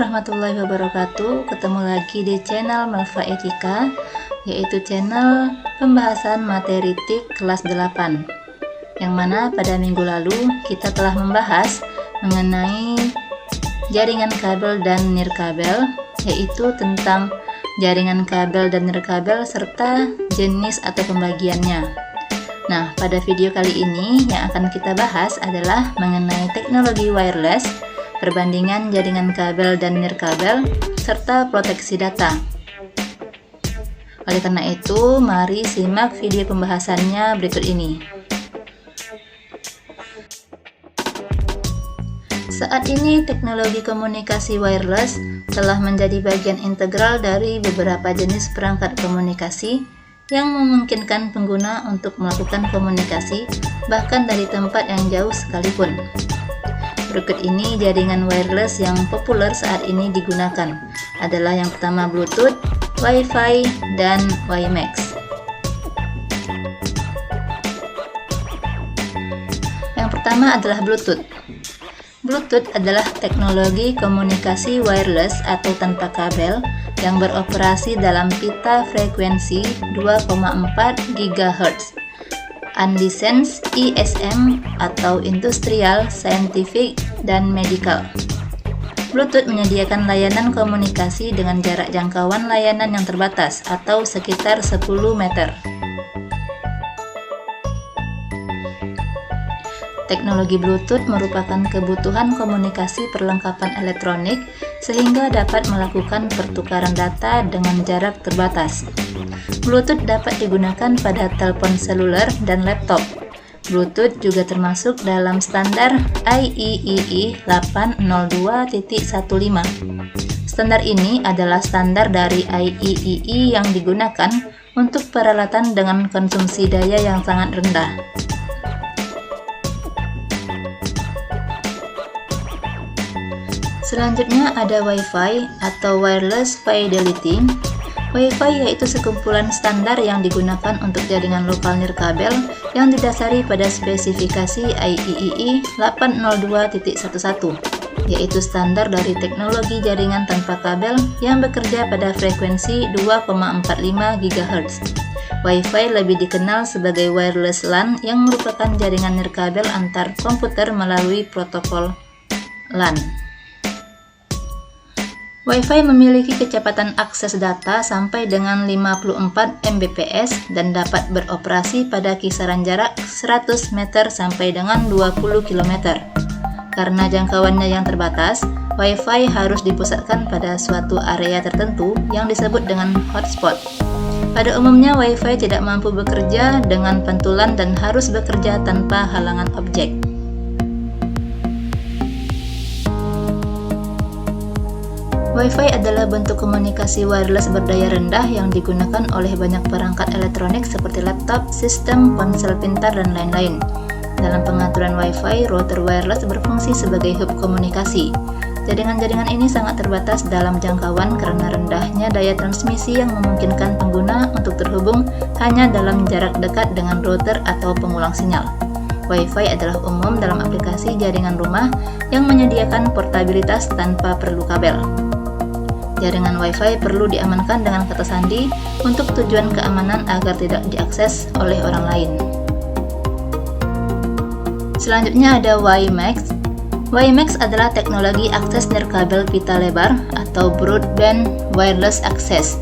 warahmatullahi wabarakatuh. Ketemu lagi di channel Melva Etika, yaitu channel pembahasan materi TIK kelas 8, yang mana pada minggu lalu kita telah membahas mengenai jaringan kabel dan nirkabel, yaitu tentang jaringan kabel dan nirkabel serta jenis atau pembagiannya. Nah, pada video kali ini yang akan kita bahas adalah mengenai teknologi wireless, perbandingan jaringan kabel dan nirkabel, serta proteksi data. Oleh karena itu, mari simak video pembahasannya berikut ini. Saat ini, teknologi komunikasi wireless telah menjadi bagian integral dari beberapa jenis perangkat komunikasi yang memungkinkan pengguna untuk melakukan komunikasi bahkan dari tempat yang jauh sekalipun. Berikut ini jaringan wireless yang populer saat ini digunakan adalah yang pertama Bluetooth, Wi-Fi, dan WiMAX. Yang pertama adalah Bluetooth. Bluetooth adalah teknologi komunikasi wireless atau tanpa kabel yang beroperasi dalam pita frekuensi 2,4 GHz. Unlicensed ISM atau Industrial, Scientific, dan Medical. Bluetooth menyediakan layanan komunikasi dengan jarak jangkauan layanan yang terbatas atau sekitar 10 meter. Teknologi Bluetooth merupakan kebutuhan komunikasi perlengkapan elektronik sehingga dapat melakukan pertukaran data dengan jarak terbatas. Bluetooth dapat digunakan pada telepon seluler dan laptop. Bluetooth juga termasuk dalam standar IEEE 802.15. Standar ini adalah standar dari IEEE yang digunakan untuk peralatan dengan konsumsi daya yang sangat rendah. Selanjutnya ada Wi-Fi atau Wireless Fidelity. Wi-Fi yaitu sekumpulan standar yang digunakan untuk jaringan lokal nirkabel yang didasari pada spesifikasi IEEE 802.11, yaitu standar dari teknologi jaringan tanpa kabel yang bekerja pada frekuensi 2,45 GHz. Wi-Fi lebih dikenal sebagai wireless LAN yang merupakan jaringan nirkabel antar komputer melalui protokol LAN. Wi-Fi memiliki kecepatan akses data sampai dengan 54 Mbps dan dapat beroperasi pada kisaran jarak 100 meter sampai dengan 20 km. Karena jangkauannya yang terbatas, Wi-Fi harus dipusatkan pada suatu area tertentu yang disebut dengan hotspot. Pada umumnya, Wi-Fi tidak mampu bekerja dengan pantulan dan harus bekerja tanpa halangan objek. Wi-Fi adalah bentuk komunikasi wireless berdaya rendah yang digunakan oleh banyak perangkat elektronik seperti laptop, sistem, ponsel pintar, dan lain-lain. Dalam pengaturan Wi-Fi, router wireless berfungsi sebagai hub komunikasi. Jaringan-jaringan ini sangat terbatas dalam jangkauan karena rendahnya daya transmisi yang memungkinkan pengguna untuk terhubung hanya dalam jarak dekat dengan router atau pengulang sinyal. Wi-Fi adalah umum dalam aplikasi jaringan rumah yang menyediakan portabilitas tanpa perlu kabel. Jaringan Wi-Fi perlu diamankan dengan kata sandi untuk tujuan keamanan agar tidak diakses oleh orang lain. Selanjutnya ada WiMAX. WiMAX adalah teknologi akses nirkabel pita lebar atau Broadband Wireless Access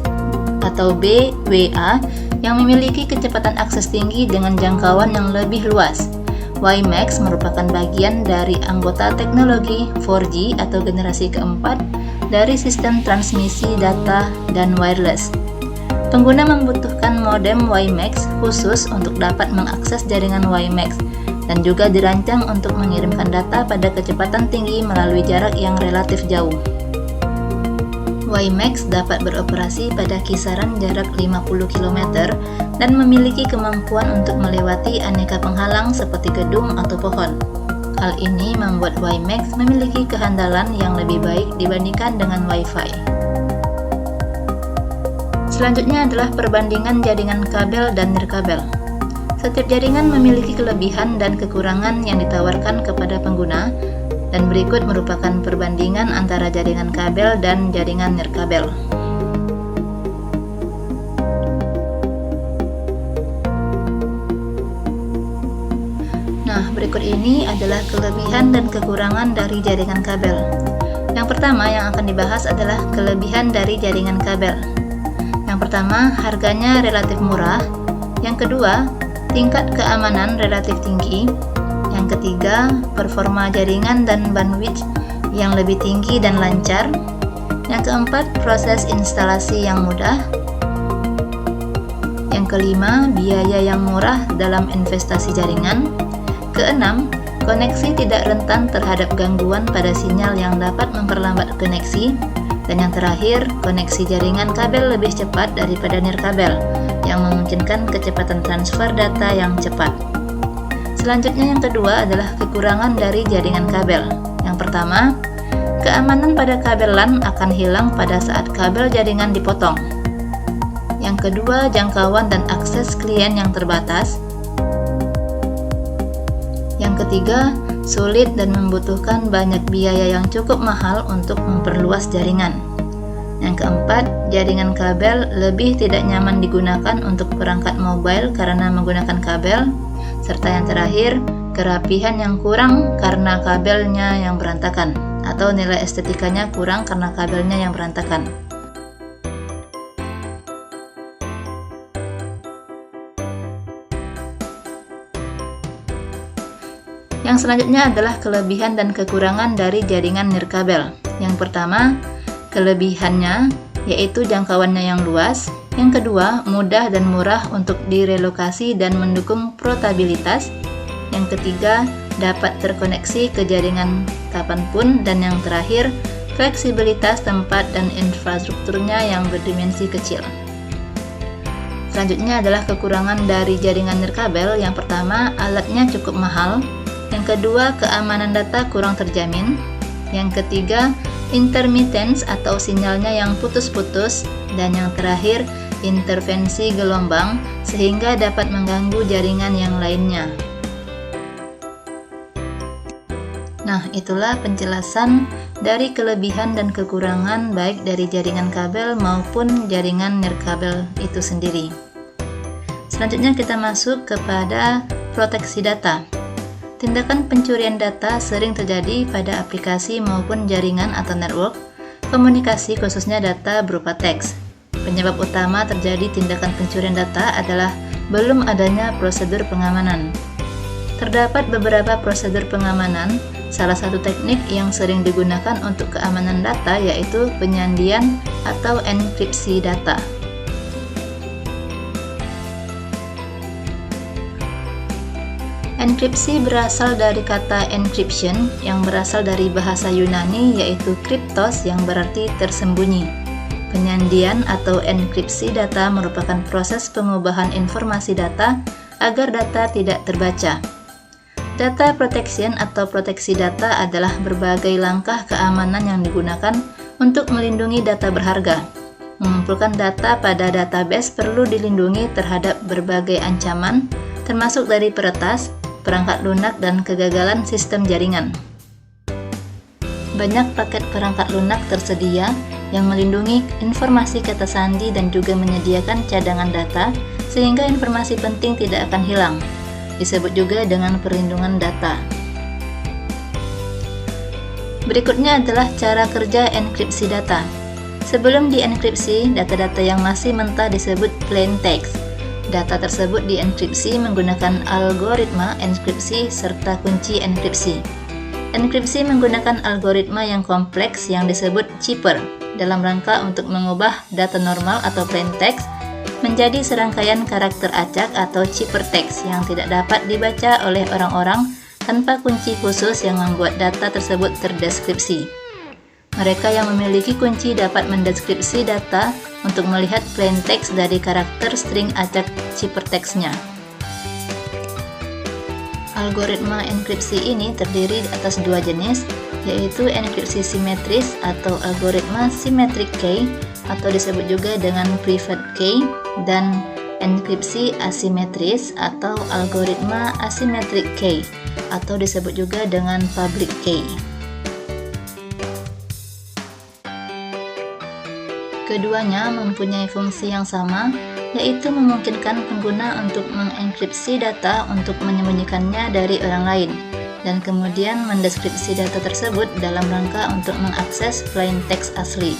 atau BWA yang memiliki kecepatan akses tinggi dengan jangkauan yang lebih luas. WiMAX merupakan bagian dari anggota teknologi 4G atau generasi keempat dari sistem transmisi data dan wireless. Pengguna membutuhkan modem WiMAX khusus untuk dapat mengakses jaringan WiMAX dan juga dirancang untuk mengirimkan data pada kecepatan tinggi melalui jarak yang relatif jauh. WiMAX dapat beroperasi pada kisaran jarak 50 km dan memiliki kemampuan untuk melewati aneka penghalang seperti gedung atau pohon. Hal ini membuat WiMAX memiliki kehandalan yang lebih baik dibandingkan dengan Wi-Fi. Selanjutnya adalah perbandingan jaringan kabel dan nirkabel. Setiap jaringan memiliki kelebihan dan kekurangan yang ditawarkan kepada pengguna. Dan berikut merupakan perbandingan antara jaringan kabel dan jaringan nirkabel. Nah, berikut ini adalah kelebihan dan kekurangan dari jaringan kabel. Yang pertama yang akan dibahas adalah kelebihan dari jaringan kabel. Yang pertama, harganya relatif murah. Yang kedua, tingkat keamanan relatif tinggi. Yang ketiga, performa jaringan dan bandwidth yang lebih tinggi dan lancar. Yang keempat, proses instalasi yang mudah. Yang kelima, biaya yang murah dalam investasi jaringan. Keenam, koneksi tidak rentan terhadap gangguan pada sinyal yang dapat memperlambat koneksi. Dan yang terakhir, koneksi jaringan kabel lebih cepat daripada nirkabel, yang memungkinkan kecepatan transfer data yang cepat. Selanjutnya yang kedua adalah kekurangan dari jaringan kabel. Yang pertama, keamanan pada kabel LAN akan hilang pada saat kabel jaringan dipotong. Yang kedua, jangkauan dan akses klien yang terbatas. Yang ketiga, sulit dan membutuhkan banyak biaya yang cukup mahal untuk memperluas jaringan. Yang keempat, jaringan kabel lebih tidak nyaman digunakan untuk perangkat mobile karena menggunakan kabel. Serta yang terakhir, kerapihan yang kurang karena kabelnya yang berantakan, atau nilai estetikanya kurang karena kabelnya yang berantakan. Yang selanjutnya adalah kelebihan dan kekurangan dari jaringan nirkabel. Yang pertama, kelebihannya yaitu jangkauannya yang luas. Yang kedua, mudah dan murah untuk direlokasi dan mendukung portabilitas. Yang ketiga, dapat terkoneksi ke jaringan kapanpun. Dan yang terakhir, fleksibilitas tempat dan infrastrukturnya yang berdimensi kecil. Selanjutnya adalah kekurangan dari jaringan nirkabel. Yang pertama, alatnya cukup mahal. Yang kedua, keamanan data kurang terjamin. Yang ketiga, intermittence atau sinyalnya yang putus-putus. Dan yang terakhir, intervensi gelombang sehingga dapat mengganggu jaringan yang lainnya. Nah, itulah penjelasan dari kelebihan dan kekurangan baik dari jaringan kabel maupun jaringan nirkabel itu sendiri. Selanjutnya kita masuk kepada proteksi data. Tindakan pencurian data sering terjadi pada aplikasi maupun jaringan atau network komunikasi, khususnya data berupa teks. Penyebab utama terjadi tindakan pencurian data adalah belum adanya prosedur pengamanan. Terdapat beberapa prosedur pengamanan. Salah satu teknik yang sering digunakan untuk keamanan data yaitu penyandian atau enkripsi data. Enkripsi berasal dari kata encryption yang berasal dari bahasa Yunani yaitu kryptos yang berarti tersembunyi. Penyandian atau enkripsi data merupakan proses pengubahan informasi data agar data tidak terbaca. Data protection atau proteksi data adalah berbagai langkah keamanan yang digunakan untuk melindungi data berharga. Mengumpulkan data pada database perlu dilindungi terhadap berbagai ancaman, termasuk dari peretas, perangkat lunak, dan kegagalan sistem jaringan. Banyak paket perangkat lunak tersedia yang melindungi informasi kata sandi dan juga menyediakan cadangan data sehingga informasi penting tidak akan hilang. Disebut juga dengan perlindungan data. Berikutnya adalah cara kerja enkripsi data. Sebelum dienkripsi, data-data yang masih mentah disebut plain text. Data tersebut dienkripsi menggunakan algoritma enkripsi serta kunci enkripsi. Enkripsi menggunakan algoritma yang kompleks yang disebut chipper dalam rangka untuk mengubah data normal atau plain text menjadi serangkaian karakter acak atau ciphertext yang tidak dapat dibaca oleh orang-orang tanpa kunci khusus yang membuat data tersebut terdeskripsi. Mereka yang memiliki kunci dapat mendeskripsi data untuk melihat plain text dari karakter string acak ciphertextnya. Algoritma enkripsi ini terdiri atas dua jenis, yaitu enkripsi simetris atau algoritma symmetric key atau disebut juga dengan private key, dan enkripsi asimetris atau algoritma asymmetric key atau disebut juga dengan public key. Keduanya mempunyai fungsi yang sama, yaitu memungkinkan pengguna untuk mengenkripsi data untuk menyembunyikannya dari orang lain, dan kemudian mendeskripsi data tersebut dalam rangka untuk mengakses plain text asli.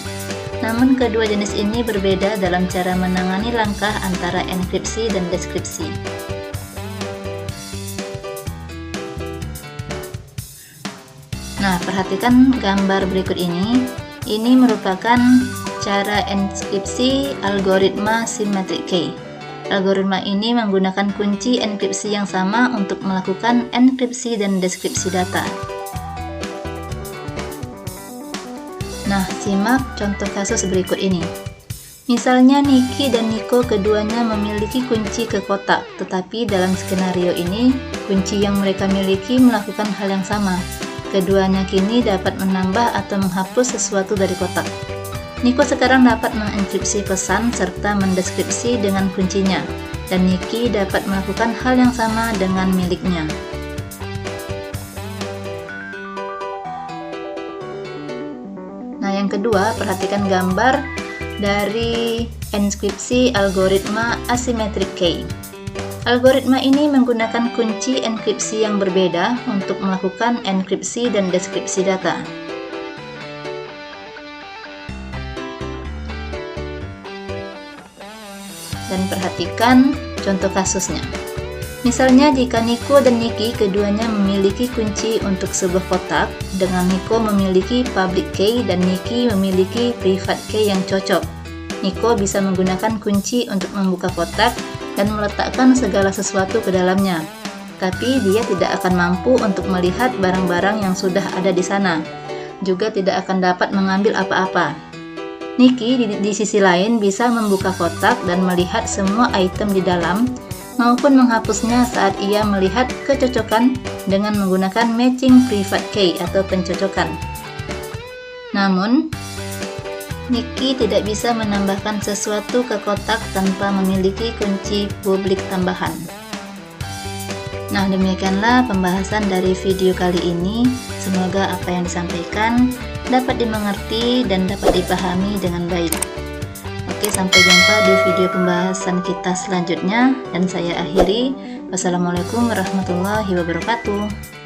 Namun kedua jenis ini berbeda dalam cara menangani langkah antara enkripsi dan deskripsi. Nah, perhatikan gambar berikut ini. Ini merupakan cara enkripsi algoritma symmetric key. Algoritma ini menggunakan kunci enkripsi yang sama untuk melakukan enkripsi dan deskripsi data. Nah, simak contoh kasus berikut ini. Misalnya Niki dan Niko keduanya memiliki kunci ke kotak, tetapi dalam skenario ini, kunci yang mereka miliki melakukan hal yang sama. Keduanya kini dapat menambah atau menghapus sesuatu dari kotak. Niko sekarang dapat mengenkripsi pesan serta mendeskripsi dengan kuncinya, dan Niki dapat melakukan hal yang sama dengan miliknya. Nah, yang kedua, perhatikan gambar dari enkripsi algoritma asymmetric key. Algoritma ini menggunakan kunci enkripsi yang berbeda untuk melakukan enkripsi dan deskripsi data. Dan perhatikan contoh kasusnya. Misalnya jika Niko dan Niki keduanya memiliki kunci untuk sebuah kotak, dengan Niko memiliki public key dan Niki memiliki private key yang cocok. Niko bisa menggunakan kunci untuk membuka kotak dan meletakkan segala sesuatu ke dalamnya. Tapi dia tidak akan mampu untuk melihat barang-barang yang sudah ada di sana. Juga tidak akan dapat mengambil apa-apa. Niki di sisi lain bisa membuka kotak dan melihat semua item di dalam, maupun menghapusnya saat ia melihat kecocokan dengan menggunakan matching private key atau pencocokan. Namun, Niki tidak bisa menambahkan sesuatu ke kotak tanpa memiliki kunci publik tambahan. Nah, demikianlah pembahasan dari video kali ini. Semoga apa yang disampaikan dapat dimengerti dan dapat dipahami dengan baik. Oke, sampai jumpa di video pembahasan kita selanjutnya, dan saya akhiri. Wassalamualaikum warahmatullahi wabarakatuh.